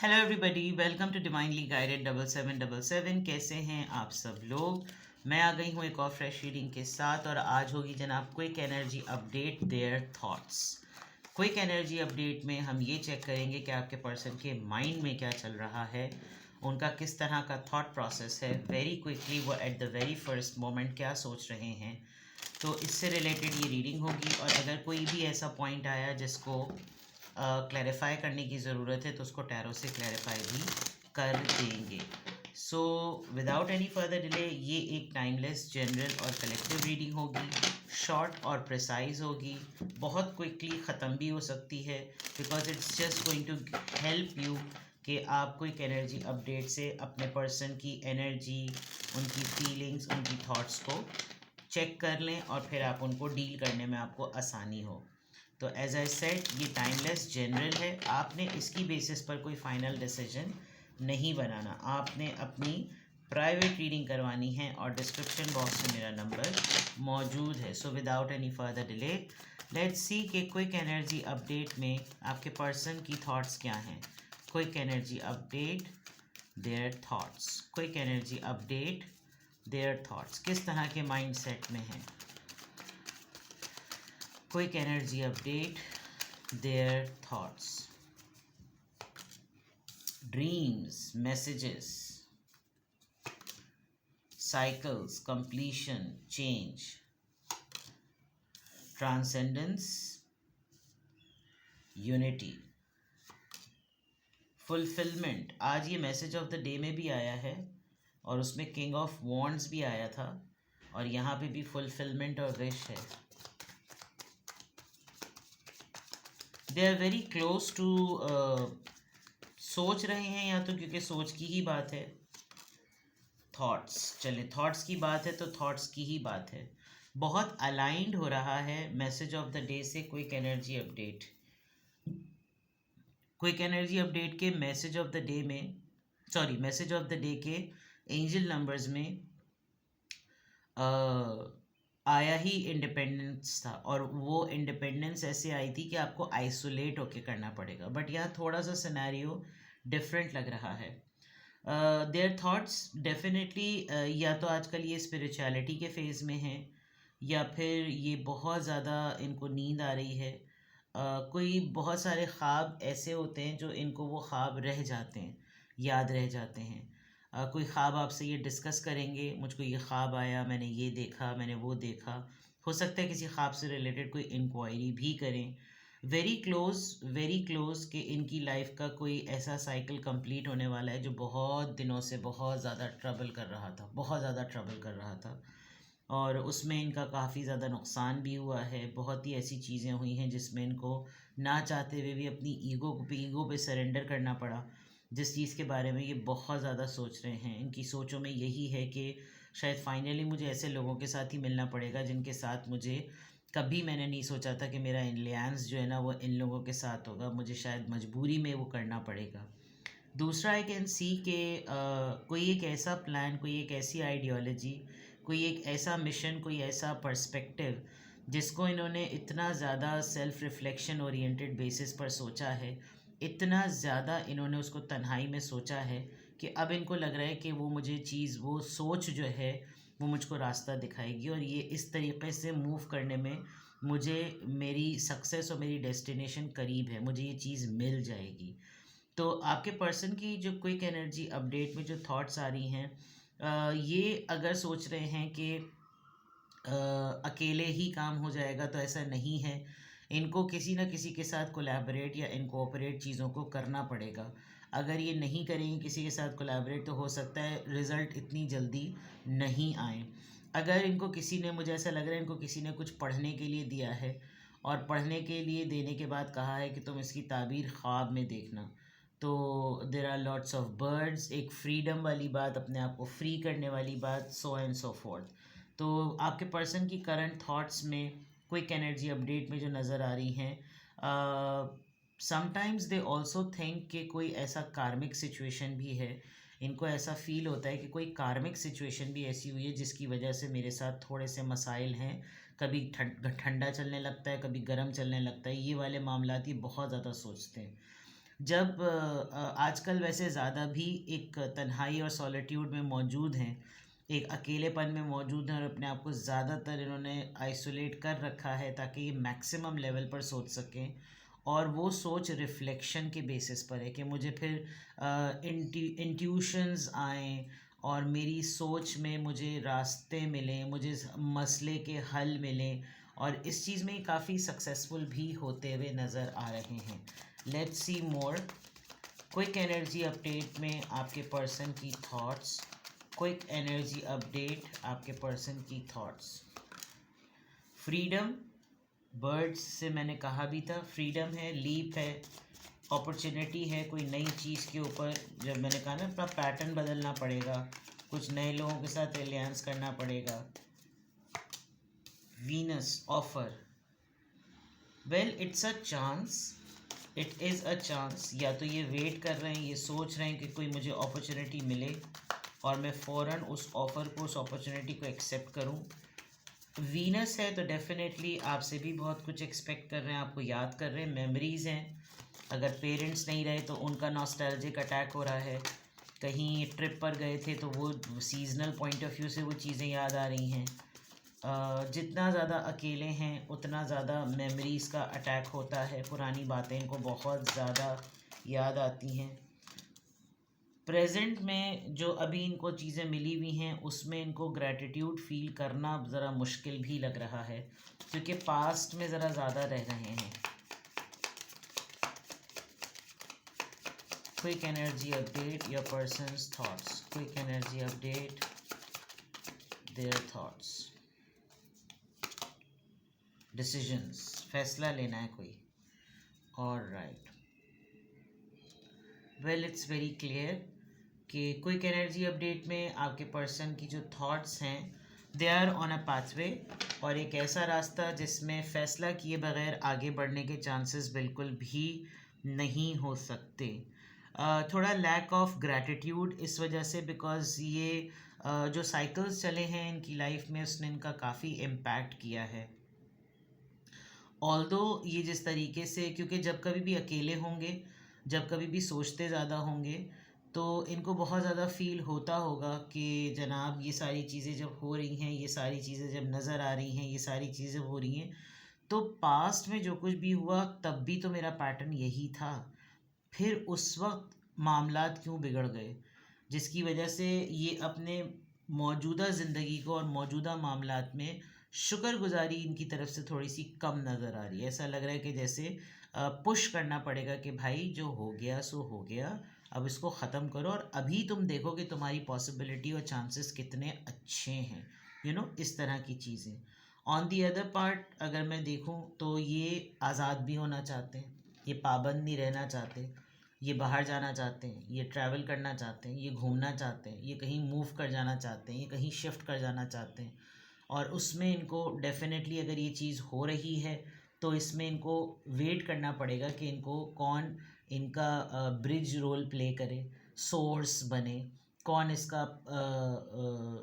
Hello everybody, welcome to divinely guided 7777। कैसे हैं आप सब लोग। मैं आ गई हूँ एक और फ्रेश रीडिंग के साथ और आज होगी जनाब quick energy update their thoughts. Quick energy update में हम ये चेक करेंगे कि आपके पर्सन के माइंड में क्या चल रहा है, उनका किस तरह का थॉट प्रोसेस है, वेरी क्विकली वो at the very first moment क्या सोच रहे हैं। तो इससे रिलेटेड ये रीडिंग होगी और अगर कोई भी ऐसा पॉइंट आया जिसको क्लैरिफाई करने की ज़रूरत है तो उसको टैरो से क्लैरिफाई भी कर देंगे। So without any further delay ये एक टाइमलेस जनरल और कलेक्टिव रीडिंग होगी, शॉर्ट और प्रिसाइज होगी, बहुत क्विकली ख़त्म भी हो सकती है because it's just going to help you कि आप क्विक एनर्जी अपडेट से अपने पर्सन की एनर्जी, उनकी फीलिंग्स, उनकी थॉट्स को चेक कर लें और फिर आप उनको डील करने में आपको आसानी हो। तो एज आई सेड ये टाइमलेस जनरल है, आपने इसकी बेसिस पर कोई फाइनल डिसीजन नहीं बनाना, आपने अपनी प्राइवेट रीडिंग करवानी है और डिस्क्रिप्शन बॉक्स में मेरा नंबर मौजूद है। सो without any further delay let's see कि क्विक एनर्जी अपडेट में आपके पर्सन की थॉट्स क्या हैं। Quick energy update their thoughts, quick energy update their thoughts, किस तरह के माइंड सेट में हैं। Quick energy update their thoughts, dreams, messages, cycles, completion, change, transcendence, unity, fulfillment। आज ये मैसेज ऑफ द डे में भी आया है और उसमें किंग ऑफ वॉन्ड्स भी आया था और यहाँ पे भी फुलफिलमेंट और विश है। They are very close to, सोच रहे हैं या तो क्योंकि सोच की ही बात है। थॉट्स, चले थॉट्स की बात है तो थॉट्स की ही बात है। बहुत अलाइंड हो रहा है मैसेज ऑफ द डे से quick energy update. Quick energy update के मैसेज ऑफ द डे में, sorry message of the day के एंजल नंबर्स में आया ही इंडिपेंडेंस था और वो इंडिपेंडेंस ऐसे आई थी कि आपको आइसोलेट होके करना पड़ेगा, बट यहाँ थोड़ा सा सिनेरियो डिफरेंट लग रहा है। देयर थॉट्स डेफिनेटली या तो आजकल ये स्पिरिचुअलिटी के फेज़ में हैं या फिर ये बहुत ज़्यादा इनको नींद आ रही है। कोई बहुत सारे ख्वाब ऐसे होते हैं जो इनको वो ख्वाब रह जाते हैं, याद रह जाते हैं। कोई ख्वाब आपसे ये डिस्कस करेंगे, मुझको ये ख्वाब आया, मैंने ये देखा, मैंने वो देखा। हो सकता है किसी ख्वाब से रिलेटेड कोई इंक्वायरी भी करें। वेरी क्लोज कि इनकी लाइफ का कोई ऐसा साइकिल कंप्लीट होने वाला है जो बहुत दिनों से बहुत ज़्यादा ट्रबल कर रहा था, बहुत ज़्यादा ट्रबल कर रहा था और उसमें इनका काफ़ी ज़्यादा नुकसान भी हुआ है। बहुत ही ऐसी चीज़ें हुई हैं जिसमें इनको ना चाहते हुए भी अपनी ईगो पे सरेंडर करना पड़ा, जिस चीज़ के बारे में ये बहुत ज़्यादा सोच रहे हैं। इनकी सोचों में यही है कि शायद फाइनली मुझे ऐसे लोगों के साथ ही मिलना पड़ेगा जिनके साथ मुझे कभी मैंने नहीं सोचा था कि मेरा एलियंस जो है ना वो इन लोगों के साथ होगा, मुझे शायद मजबूरी में वो करना पड़ेगा। दूसरा आई कैन सी के कोई एक ऐसा प्लान, कोई एक ऐसी आइडियोलॉजी, कोई एक ऐसा मिशन, कोई ऐसा पर्सपेक्टिव जिसको इन्होंने इतना ज़्यादा सेल्फ रिफ्लेक्शन ओरिएंटेड बेसिस पर सोचा है, इतना ज़्यादा इन्होंने उसको तन्हाई में सोचा है कि अब इनको लग रहा है कि वो मुझे चीज़, वो सोच जो है वो मुझको रास्ता दिखाएगी और ये इस तरीके से मूव करने में मुझे मेरी सक्सेस और मेरी डेस्टिनेशन करीब है, मुझे ये चीज़ मिल जाएगी। तो आपके पर्सन की जो क्विक एनर्जी अपडेट में जो थॉट्स आ रही हैं, ये अगर सोच रहे हैं कि अकेले ही काम हो जाएगा तो ऐसा नहीं है। इनको किसी न किसी के साथ कोलैबोरेट या इनकोऑपरेट चीज़ों को करना पड़ेगा। अगर ये नहीं करेंगे किसी के साथ कोलैबोरेट तो हो सकता है रिज़ल्ट इतनी जल्दी नहीं आए। अगर इनको किसी ने, मुझे ऐसा लग रहा है इनको किसी ने कुछ पढ़ने के लिए दिया है और पढ़ने के लिए देने के बाद कहा है कि तुम इसकी ताबीर ख्वाब में देखना, तो there are lots of birds, एक फ्रीडम वाली बात, अपने आप को फ्री करने वाली बात, सो एंड सो फोर्थ। तो आपके पर्सन की करंट थॉट्स में क्विक एनर्जी अपडेट में जो नज़र आ रही हैं, समटाइम्स दे ऑल्सो थिंक कि कोई ऐसा कार्मिक सिचुएशन भी है। इनको ऐसा फील होता है कि कोई कार्मिक सिचुएशन भी ऐसी हुई है जिसकी वजह से मेरे साथ थोड़े से मसाइल हैं। कभी ठंडा चलने लगता है, कभी गर्म चलने लगता है, ये वाले मामलात ये बहुत ज़्यादा सोचते हैं। जब आजकल वैसे ज़्यादा भी एक तन्हाई और सॉलिट्यूड में मौजूद हैं, एक अकेलेपन में मौजूद हैं और अपने आप को ज़्यादातर इन्होंने आइसोलेट कर रखा है ताकि ये मैक्सिमम लेवल पर सोच सकें। और वो सोच रिफ्लेक्शन के बेसिस पर है कि मुझे फिर इंट्यूशंस आएँ और मेरी सोच में मुझे रास्ते मिलें, मुझे मसले के हल मिलें, और इस चीज़ में काफ़ी सक्सेसफुल भी होते हुए नज़र आ रहे हैं। Let's see more. Quick energy update में आपके पर्सन की थॉट्स। क्विक एनर्जी अपडेट आपके पर्सन की थॉट्स। फ्रीडम, बर्ड्स से मैंने कहा भी था, फ्रीडम है, लीप है, अपॉर्चुनिटी है कोई नई चीज़ के ऊपर। जब मैंने कहा ना अपना पैटर्न बदलना पड़ेगा, कुछ नए लोगों के साथ एलियंस करना पड़ेगा। Venus, offer, well it's a chance, it is a chance. या तो ये वेट कर रहे हैं, ये सोच रहे हैं कि कोई मुझे अपॉर्चुनिटी मिले और मैं फ़ौरन उस ऑफ़र को, उस अपॉर्चुनिटी को एक्सेप्ट करूं। वीनस है तो डेफिनेटली आपसे भी बहुत कुछ एक्सपेक्ट कर रहे हैं, आपको याद कर रहे हैं, मेमोरीज़ हैं। अगर पेरेंट्स नहीं रहे तो उनका नॉस्टैल्जिक अटैक हो रहा है। कहीं ट्रिप पर गए थे तो वो सीजनल पॉइंट ऑफ व्यू से वो चीज़ें याद आ रही हैं। जितना ज़्यादा अकेले हैं उतना ज़्यादा मेमोरीज़ का अटैक होता है, पुरानी बातें इनको बहुत ज़्यादा याद आती हैं। प्रेजेंट में जो अभी इनको चीज़ें मिली हुई हैं उसमें इनको ग्रैटिट्यूड फील करना ज़रा मुश्किल भी लग रहा है, क्योंकि पास्ट में ज़रा ज़्यादा रह रहे हैं। Quick energy update your persons thoughts. Quick energy update their thoughts. Decisions, फैसला लेना है कोई। Alright, well it's very clear कि क्विक एनर्जी अपडेट में आपके पर्सन की जो थॉट्स हैं they are on a pathway, और एक ऐसा रास्ता जिसमें फ़ैसला किए बगैर आगे बढ़ने के चांसेस बिल्कुल भी नहीं हो सकते। थोड़ा लैक ऑफ ग्रैटिट्यूड इस वजह से, बिकॉज़ ये जो साइकिल्स चले हैं इनकी लाइफ में उसने इनका काफ़ी इम्पैक्ट किया है। ऑल्दो ये जिस तरीके से, क्योंकि जब कभी भी अकेले होंगे, जब कभी भी सोचते ज़्यादा होंगे, तो इनको बहुत ज़्यादा फ़ील होता होगा कि जनाब ये सारी चीज़ें जब हो रही हैं, ये सारी चीज़ें जब नज़र आ रही हैं, ये सारी चीज़ें हो रही हैं, तो पास्ट में जो कुछ भी हुआ तब भी तो मेरा पैटर्न यही था, फिर उस वक्त मामलात क्यों बिगड़ गए, जिसकी वजह से ये अपने मौजूदा ज़िंदगी को और मौजूदा मामलात में शुक्रगुजारी इनकी तरफ से थोड़ी सी कम नज़र आ रही है। ऐसा लग रहा है कि जैसे पुश करना पड़ेगा कि भाई जो हो गया सो हो गया, अब इसको ख़त्म करो और अभी तुम देखो कि तुम्हारी पॉसिबिलिटी और चांसेस कितने अच्छे हैं, इस तरह की चीज़ें। ऑन दी अदर पार्ट अगर मैं देखूं तो ये आज़ाद भी होना चाहते हैं, ये पाबंद नहीं रहना चाहते, ये बाहर जाना चाहते हैं, ये ट्रैवल करना चाहते हैं, ये घूमना चाहते हैं, ये कहीं मूव कर जाना चाहते हैं, ये कहीं शिफ्ट कर जाना चाहते हैं। और उसमें इनको डेफिनेटली अगर ये चीज़ हो रही है तो इसमें इनको वेट करना पड़ेगा कि इनको कौन इनका ब्रिज रोल प्ले करे, सोर्स बने, कौन इसका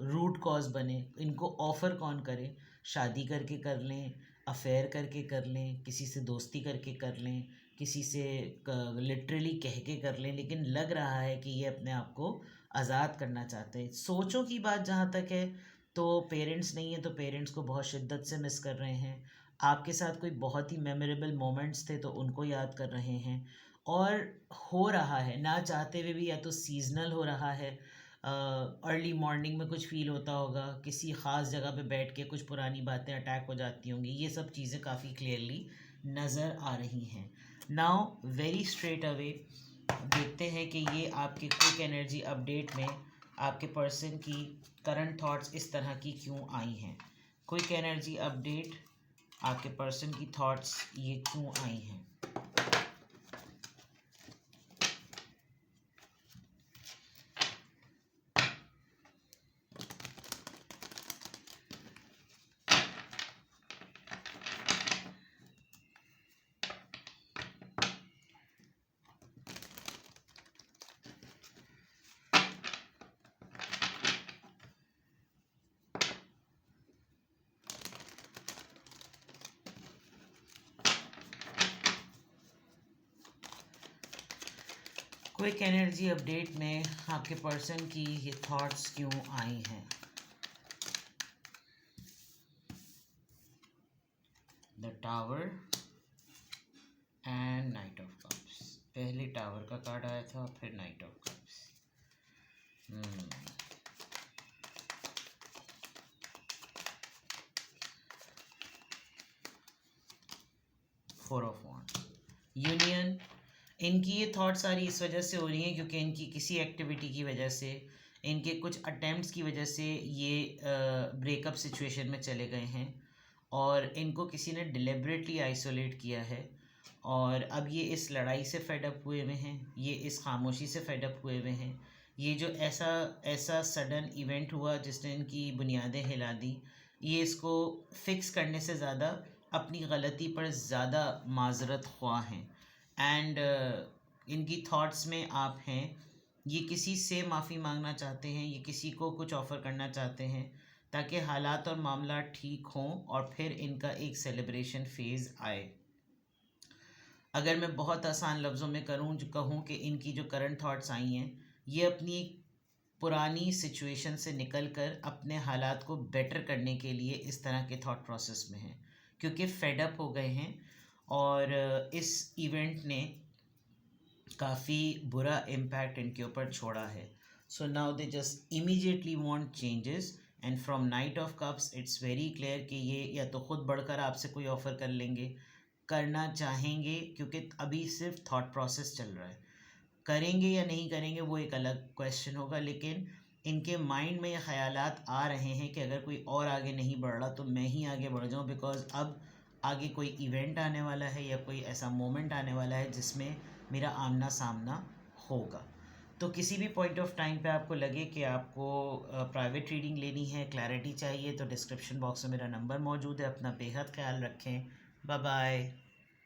रूट कॉज बने, इनको ऑफ़र कौन करे। शादी करके कर लें, अफेयर करके कर लें, किसी से दोस्ती करके कर लें, किसी से लिटरली कह के कर लें, लेकिन लग रहा है कि ये अपने आप को आज़ाद करना चाहते हैं। सोचों की बात जहाँ तक है तो पेरेंट्स नहीं है तो पेरेंट्स को बहुत शिद्दत से मिस कर रहे हैं। आपके साथ कोई बहुत ही मेमोरेबल मोमेंट्स थे तो उनको याद कर रहे हैं। और हो रहा है ना चाहते हुए भी, या तो सीजनल हो रहा है, अर्ली मॉर्निंग में कुछ फील होता होगा, किसी ख़ास जगह पे बैठ के कुछ पुरानी बातें अटैक हो जाती होंगी, ये सब चीज़ें काफ़ी क्लियरली नज़र आ रही हैं। नाउ वेरी स्ट्रेट अवे देखते हैं कि ये आपके क्विक एनर्जी अपडेट में आपके पर्सन की करंट थॉट्स इस तरह की क्यों आई हैं। क्विक एनर्जी अपडेट आपके पर्सन की थॉट्स ये क्यों आई हैं। क्विक एनर्जी अपडेट में आपके पर्सन की ये थॉट्स क्यों आई हैं? The tower and night of cups. पहले टावर का कार्ड आया था, फिर night of cups. 4 of wands. Union. इनकी ये थॉट सारी इस वजह से हो रही हैं क्योंकि इनकी किसी एक्टिविटी की वजह से, इनके कुछ अटेम्प्ट्स की वजह से ये ब्रेकअप सिचुएशन में चले गए हैं और इनको किसी ने डिलिबरेटली आइसोलेट किया है और अब ये इस लड़ाई से फेडअप हुए हुए हैं, ये इस खामोशी से फेडअप हुए हुए हैं। ये जो ऐसा सडन इवेंट हुआ जिसने इनकी बुनियादें हिला दी, ये इसको फिक्स करने से ज़्यादा अपनी गलती पर ज़्यादा माजरत ख्वाह हैं। एंड इनकी थॉट्स में आप हैं, ये किसी से माफ़ी मांगना चाहते हैं, ये किसी को कुछ ऑफ़र करना चाहते हैं ताकि हालात और मामला ठीक हों और फिर इनका एक सेलिब्रेशन फेज़ आए। अगर मैं बहुत आसान लफ्ज़ों में कहूँ कि इनकी जो करंट थॉट्स आई हैं, ये अपनी पुरानी सिचुएशन से निकल कर अपने हालात को बेटर करने के लिए इस तरह के थॉट प्रोसेस में हैं क्योंकि फेडअप हो गए हैं और इस इवेंट ने काफ़ी बुरा इम्पैक्ट इनके ऊपर छोड़ा है। So now they just immediately want changes and from night of cups it's very clear कि ये या तो ख़ुद बढ़कर आपसे कोई ऑफ़र कर लेंगे, करना चाहेंगे क्योंकि अभी सिर्फ थॉट प्रोसेस चल रहा है। करेंगे या नहीं करेंगे वो एक अलग क्वेश्चन होगा, लेकिन इनके माइंड में ये ख़यालात आ रहे हैं कि अगर कोई और आगे नहीं बढ़ रहा तो मैं ही आगे बढ़ जाऊं, बिकॉज़ अब आगे कोई इवेंट आने वाला है या कोई ऐसा मोमेंट आने वाला है जिसमें मेरा आमना सामना होगा। तो किसी भी पॉइंट ऑफ टाइम पे आपको लगे कि आपको प्राइवेट रीडिंग लेनी है, क्लैरिटी चाहिए, तो डिस्क्रिप्शन बॉक्स में मेरा नंबर मौजूद है। अपना बेहद ख्याल रखें। Bye bye.